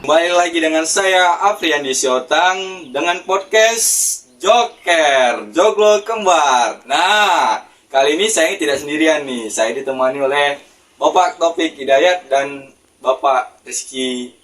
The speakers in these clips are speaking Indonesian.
Kembali lagi dengan saya Afriandi Siotang dengan podcast Joker Joglo Kembar. Nah, kali ini saya tidak sendirian nih. Saya ditemani oleh Bapak Taufik Hidayat dan Bapak Rizky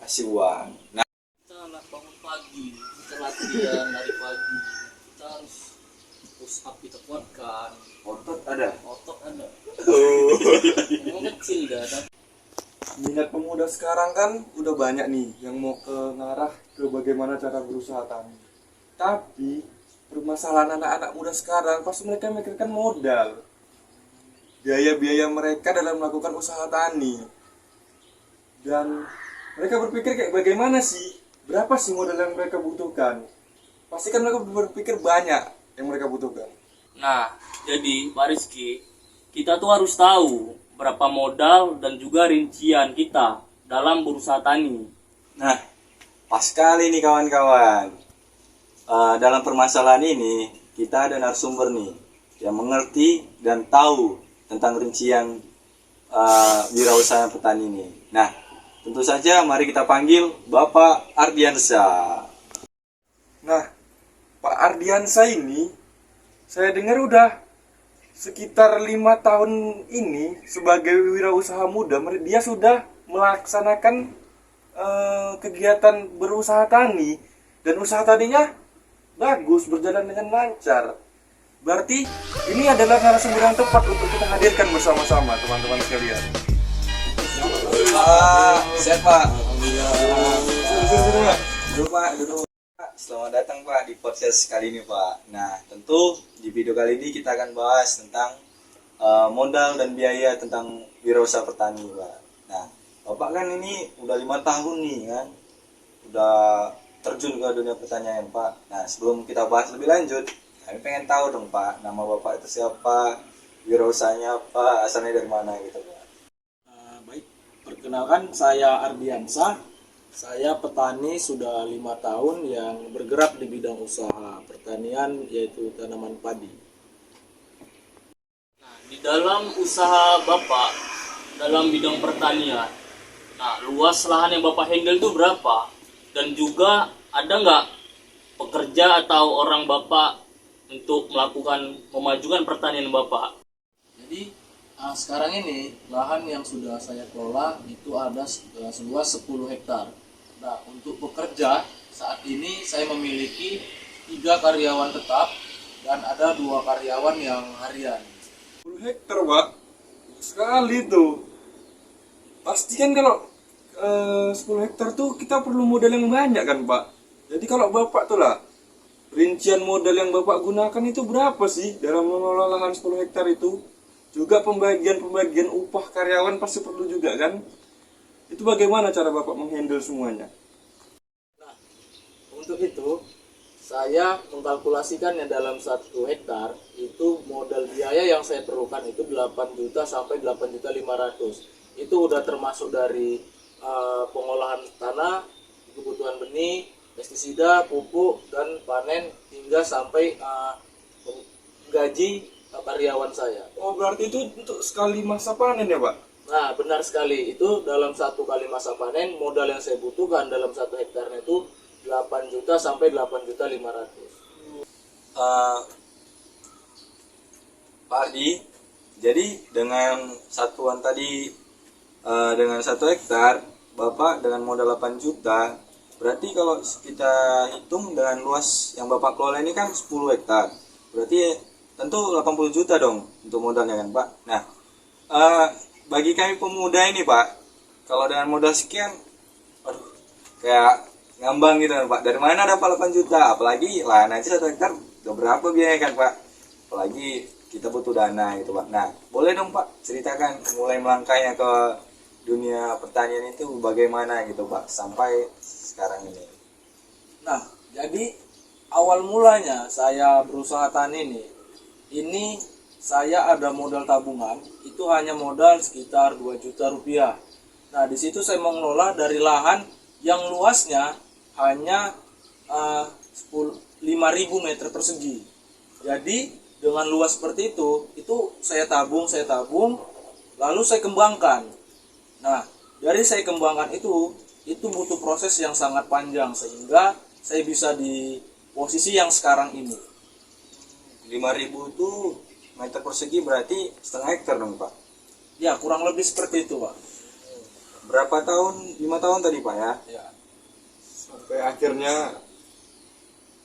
Asiwan. Nah, Kita anak bangun pagi, kita latihan dari pagi, kita harus push up, kita kuatkan, otot ada. otot ada, Oh. memang kecil dah, tapi Minat pemuda sekarang kan udah banyak nih yang mau ngarah ke bagaimana cara berusaha tani. Tapi permasalahan anak-anak muda sekarang pasti mereka memikirkan modal. Biaya-biaya mereka dalam melakukan usaha tani. Dan mereka berpikir kayak bagaimana sih? Berapa sih modal yang mereka butuhkan? Pasti kan mereka berpikir banyak yang mereka butuhkan. nah, jadi Pak Rizky, kita tuh harus tahu berapa modal dan juga rincian kita dalam berusaha tani. Nah, pas sekali nih kawan-kawan. Dalam permasalahan ini kita ada narasumber nih yang mengerti dan tahu tentang rincian wirausaha petani ini. Nah, tentu saja mari kita panggil Bapak Ardiansyah. Nah, Pak Ardiansyah ini saya dengar udah sekitar 5 tahun ini sebagai wirausaha muda, dia sudah melaksanakan kegiatan berusaha tani dan usaha taninya bagus, berjalan dengan lancar. Berarti ini adalah narasumber yang tepat untuk kita hadirkan bersama-sama teman-teman sekalian. Sehat Pak. Duduk Pak, duduk. Selamat datang Pak di podcast kali ini Pak. Nah, tentu di video kali ini kita akan bahas tentang modal dan biaya tentang wirausaha petani Pak. Nah, Bapak kan ini udah 5 tahun nih kan, udah terjun ke dunia pertanian Pak. Nah, sebelum kita bahas lebih lanjut, kami pengen tahu dong Pak, nama Bapak itu siapa, wirausahanya apa, asalnya dari mana gitu Pak. Baik, perkenalkan saya Ardiansyah. Saya petani sudah 5 tahun yang bergerak di bidang usaha pertanian, yaitu tanaman padi. Nah, di dalam usaha Bapak, dalam bidang pertanian, nah, luas lahan yang Bapak handle itu berapa? Dan juga ada nggak pekerja atau orang Bapak untuk memajukan pertanian Bapak? Jadi sekarang ini lahan yang sudah saya kelola itu ada seluas 10 hektar. Nah, untuk bekerja saat ini saya memiliki 3 karyawan tetap dan ada 2 karyawan yang harian. 10 hektar Pak, sekali tuh. Pasti kan kalau 10 hektar tuh kita perlu modal yang banyak kan Pak. Jadi kalau Bapak tuh lah, rincian modal yang Bapak gunakan itu berapa sih dalam mengelola lahan 10 hektar itu? Juga pembagian upah karyawan pasti perlu juga kan? Itu bagaimana cara Bapak menghandle semuanya? Nah, untuk itu saya mengkalkulasikannya dalam 1 hektar itu modal biaya yang saya perlukan itu 8 juta sampai 8.500.000. Itu udah termasuk dari pengolahan tanah, kebutuhan benih, pestisida, pupuk, dan panen hingga sampai gaji karyawan saya. Oh berarti itu untuk sekali masa panen ya Pak? Nah, benar sekali. Itu dalam 1 kali masa panen, modal yang saya butuhkan dalam 1 hektarnya itu 8 juta sampai 8.500.000. Pak Ardi, jadi dengan satuan tadi dengan 1 hektar, Bapak dengan modal 8 juta, berarti kalau kita hitung dengan luas yang Bapak kelola ini kan 10 hektar, berarti tentu 80 juta dong untuk modalnya kan Pak. Nah, bagi kami pemuda ini Pak, kalau dengan modal sekian, aduh, kayak ngambang gitu kan Pak. Dari mana dapat 8 juta? Apalagi lahan aja 1 hektar, udah berapa biaya kan Pak? Apalagi kita butuh dana gitu Pak. Nah, boleh dong Pak ceritakan mulai melangkahnya ke dunia pertanian itu bagaimana gitu Pak sampai sekarang ini. Nah, jadi awal mulanya saya berusaha tani ini saya ada modal tabungan, itu hanya modal sekitar 2 juta rupiah. Nah, di situ saya mengelola dari lahan yang luasnya hanya 5.000 meter persegi. Jadi dengan luas seperti itu saya tabung, lalu saya kembangkan. Nah, dari saya kembangkan itu, itu butuh proses yang sangat panjang sehingga saya bisa di posisi yang sekarang ini. 5.000 itu meter persegi berarti setengah hektar dong Pak. Ya, kurang lebih seperti itu, Pak. Berapa tahun? 5 tahun tadi Pak ya? Ya. Sampai akhirnya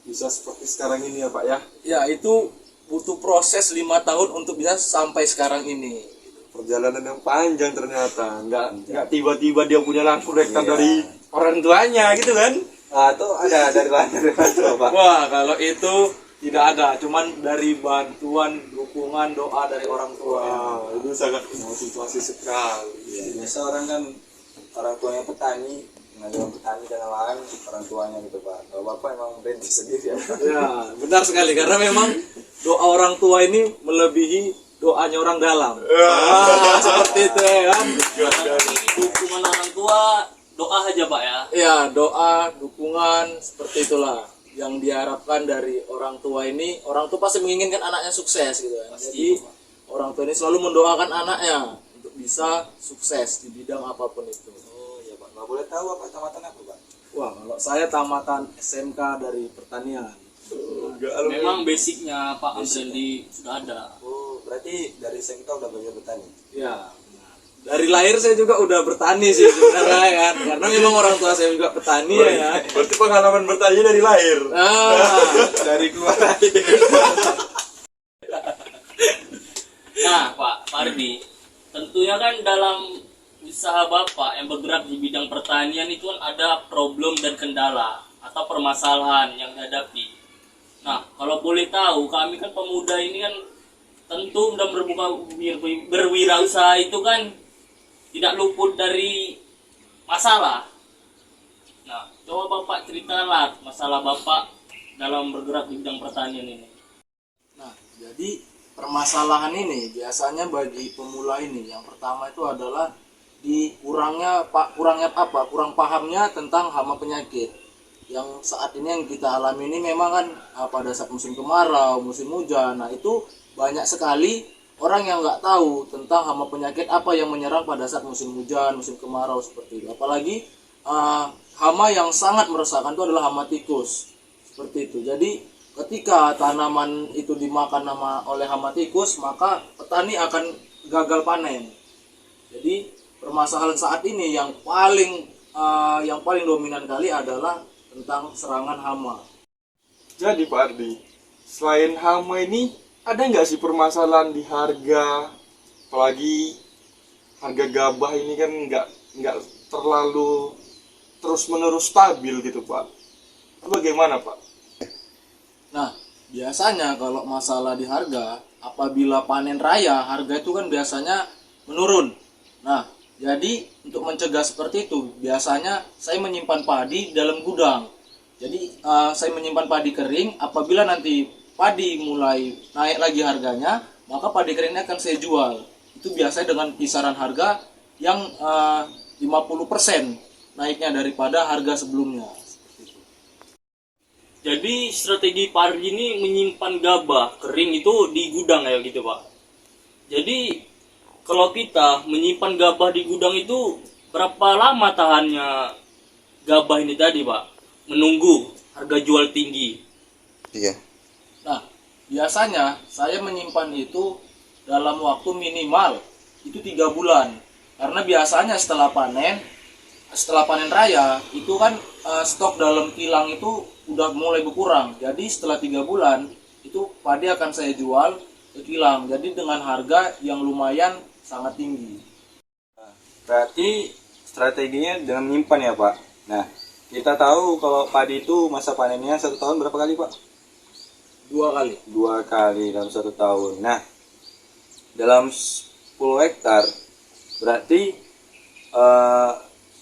bisa seperti sekarang ini ya Pak ya. Ya, itu butuh proses 5 tahun untuk bisa sampai sekarang ini. Perjalanan yang panjang ternyata, nggak tiba-tiba dia punya langsung hektar Iya. dari orang tuanya gitu kan. Itu ada dari mana Pak? Wah, kalau itu tidak ada, cuman dari bantuan, dukungan, doa dari orang tua. Wah, itu sangat motivasi sekali. Biasa orang kan orang tuanya petani, ngajuin petani dan lahan orang tuanya gitu Pak. Kalau Bapak emang berintis sendiri ya Pak. Ya, benar sekali karena memang doa orang tua ini melebihi doanya orang dalam. Seperti itu ya kan. Dukungan orang tua, doa aja Pak ya. Ya, doa, dukungan seperti itulah yang diharapkan dari orang tua ini. Orang tua pasti menginginkan anaknya sukses gitu kan. Jadi orang tua ini selalu mendoakan anaknya untuk bisa sukses di bidang apapun itu. Oh iya Pak, nggak boleh tahu apa tamatan apa Pak? Wah, kalau saya tamatan SMK dari pertanian. Memang basicnya Pak Amreldi sudah ada. Oh berarti dari SMK udah belajar bertani? Ya, benar. Dari lahir saya juga udah bertani sih sebenarnya kan. Karena memang orang tua saya juga petani ya kan. Berarti pengalaman bertanya dari lahir. Dari keluar lahir. Nah Pak Pardi, tentunya kan dalam usaha Bapak yang bergerak di bidang pertanian itu kan ada problem dan kendala atau permasalahan yang dihadapi. Nah, kalau boleh tahu, kami kan pemuda ini kan tentu dalam berwirausaha itu kan tidak luput dari masalah. Nah, coba Bapak ceritakanlah masalah Bapak dalam bergerak di bidang pertanian ini. Nah, jadi permasalahan ini biasanya bagi pemula ini yang pertama itu adalah kurang pahamnya tentang hama penyakit. Yang saat ini yang kita alami ini memang kan pada saat musim kemarau, musim hujan. Nah, itu banyak sekali orang yang nggak tahu tentang hama penyakit apa yang menyerang pada saat musim hujan, musim kemarau seperti itu. Apalagi hama yang sangat meresahkan itu adalah hama tikus. Seperti itu. Jadi ketika tanaman itu dimakan oleh hama tikus, maka petani akan gagal panen. Jadi permasalahan saat ini yang paling dominan kali adalah tentang serangan hama. Jadi Pak Ardi, selain hama ini ada nggak sih permasalahan di harga? Apalagi harga gabah ini kan nggak terlalu terus-menerus stabil gitu Pak. Itu bagaimana Pak? Nah, biasanya kalau masalah di harga, apabila panen raya, harga itu kan biasanya menurun. Nah, jadi untuk mencegah seperti itu, biasanya saya menyimpan padi dalam gudang. Jadi saya menyimpan padi kering, apabila nanti padi mulai naik lagi harganya, maka padi keringnya akan saya jual. Itu biasanya dengan kisaran harga yang 50% naiknya daripada harga sebelumnya. Jadi strategi Pardi ini menyimpan gabah kering itu di gudang ya gitu Pak. Jadi kalau kita menyimpan gabah di gudang itu berapa lama tahannya gabah ini tadi Pak? Menunggu harga jual tinggi. Iya. Nah, biasanya saya menyimpan itu dalam waktu minimal itu 3 bulan. Karena biasanya setelah panen raya itu kan stok dalam kilang itu udah mulai berkurang. Jadi setelah 3 bulan itu padi akan saya jual ke kilang. Jadi dengan harga yang lumayan sangat tinggi. Berarti strateginya dengan menyimpan ya Pak. Nah, kita tahu kalau padi itu masa panennya 1 tahun berapa kali Pak? 2 kali. 2 kali dalam 1 tahun. Nah, dalam 10 hektar berarti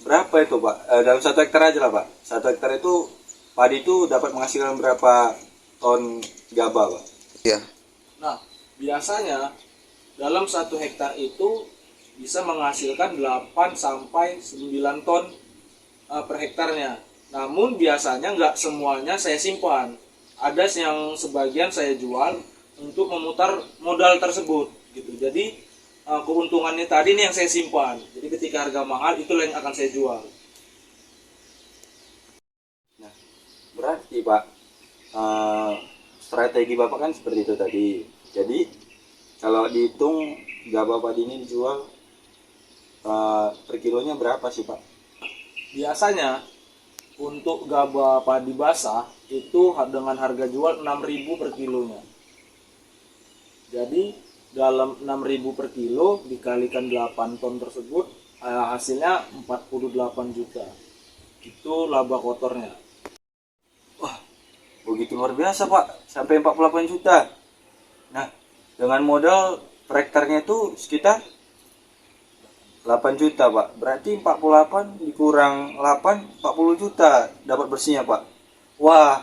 berapa itu Pak? Dalam 1 hektar aja lah Pak. 1 hektar itu padi itu dapat menghasilkan berapa ton gabah Pak? Iya. Nah, biasanya dalam 1 hektar itu bisa menghasilkan 8 sampai 9 ton per hektarnya. Namun biasanya nggak semuanya saya simpan. Ada yang sebagian saya jual untuk memutar modal tersebut gitu. Jadi keuntungannya tadi ini yang saya simpan. Jadi ketika harga mahal itulah yang akan saya jual. Berarti Pak, strategi Bapak kan seperti itu tadi. Jadi kalau dihitung gabah padi ini dijual per kilonya berapa sih Pak? Biasanya untuk gabah padi basah itu dengan harga jual 6.000 per kilonya. Jadi dalam 6.000 per kilo dikalikan 8 ton tersebut hasilnya 48 juta. Itu laba kotornya. Wah, begitu luar biasa Pak, sampai 48 juta. Nah, dengan modal per hektarnya itu sekitar 8 juta Pak. Berarti 48 dikurang 8, 40 juta dapat bersihnya Pak. Wah,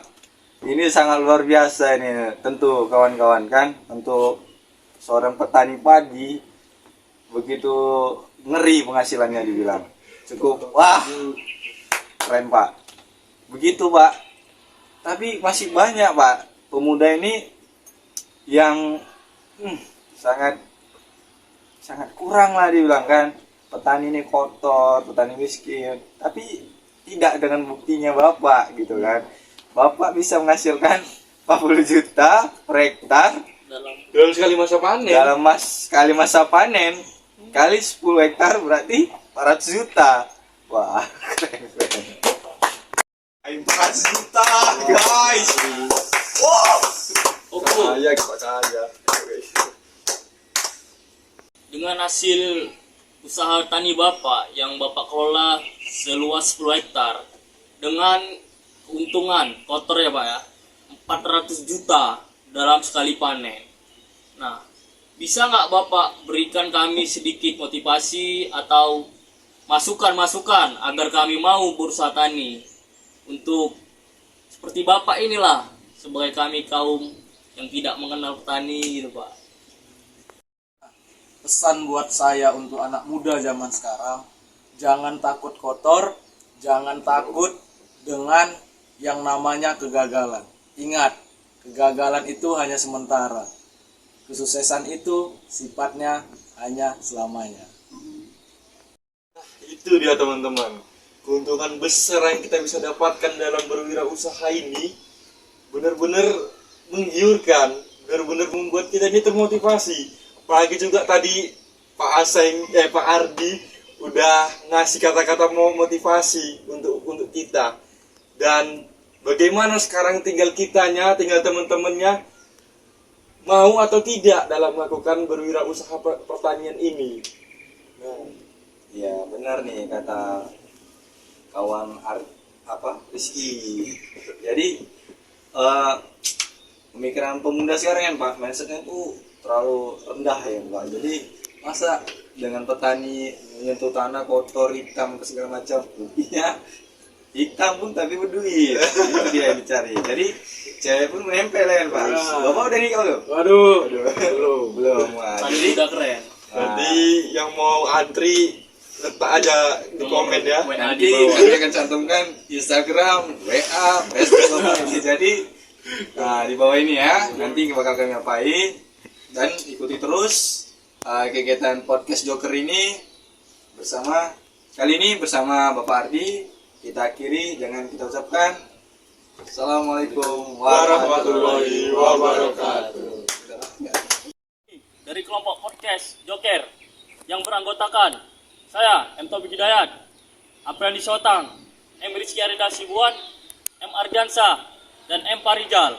ini sangat luar biasa ini. Tentu kawan-kawan kan, untuk seorang petani padi begitu ngeri penghasilannya dibilang. Cukup, wah, keren Pak. Begitu Pak. Tapi masih banyak Pak pemuda ini yang sangat kurang lah dibilang kan. Petani ini kotor, petani miskin. Tapi tidak dengan buktinya Bapak gitu kan. Bapak bisa menghasilkan 40 juta per hektar Dalam sekali masa panen. dalam sekali masa panen. Kali 10 hektar berarti 400 juta. Wah, keren. 400 juta, guys. Wow. Oke, Kaya, kaya. dengan hasil usaha tani Bapak yang Bapak kelola seluas 10 hektar dengan keuntungan kotor ya Pak ya 400 juta dalam sekali panen. Nah, bisa nggak Bapak berikan kami sedikit motivasi atau masukan-masukan agar kami mau berusaha tani untuk seperti Bapak inilah sebagai kami kaum yang tidak mengenal petani gitu Pak. Pesan buat saya untuk anak muda zaman sekarang, jangan takut kotor, jangan takut dengan yang namanya kegagalan. Ingat, kegagalan itu hanya sementara. Kesuksesan itu sifatnya hanya selamanya. Itu dia teman-teman. Keuntungan besar yang kita bisa dapatkan dalam berwirausaha ini benar-benar menggiurkan, benar-benar membuat kita ini termotivasi. Apalagi juga tadi Pak Ardi udah ngasih kata-kata motivasi untuk kita. Dan bagaimana sekarang tinggal teman-temannya mau atau tidak dalam melakukan berwirausaha pertanian ini. Nah, Ya benar nih kata kawan Rizky. Jadi pemikiran pemuda sekarang kan Pak, mindsetnya tuh terlalu rendah ya Pak. Jadi masa dengan petani menyentuh tanah kotor hitam ke segala macam, buktinya hitam pun tapi berduit. Itu dia yang dicari. Jadi cewek pun menempel ya Pak. Bapak udah nikah belum? waduh, Belum. Wah, Tadi jadi udah keren. nanti yang mau antri letak aja di komen ya. WA nanti di bawah. kami akan cantumkan Instagram, WA, Facebook Bapak ini. Jadi di bawah ini ya, nanti bakal kami apain dan ikuti terus kegiatan podcast Joker ini kali ini bersama Bapak Ardi. Kita akhiri dengan kita ucapkan Assalamualaikum Warahmatullahi wabarakatuh. Dari kelompok podcast Joker yang beranggotakan saya M. Taufik Hidayat, Aprandi Sotang, M. Rizky Arida Sibuan, M. Ardiansa, dan M. Parijal.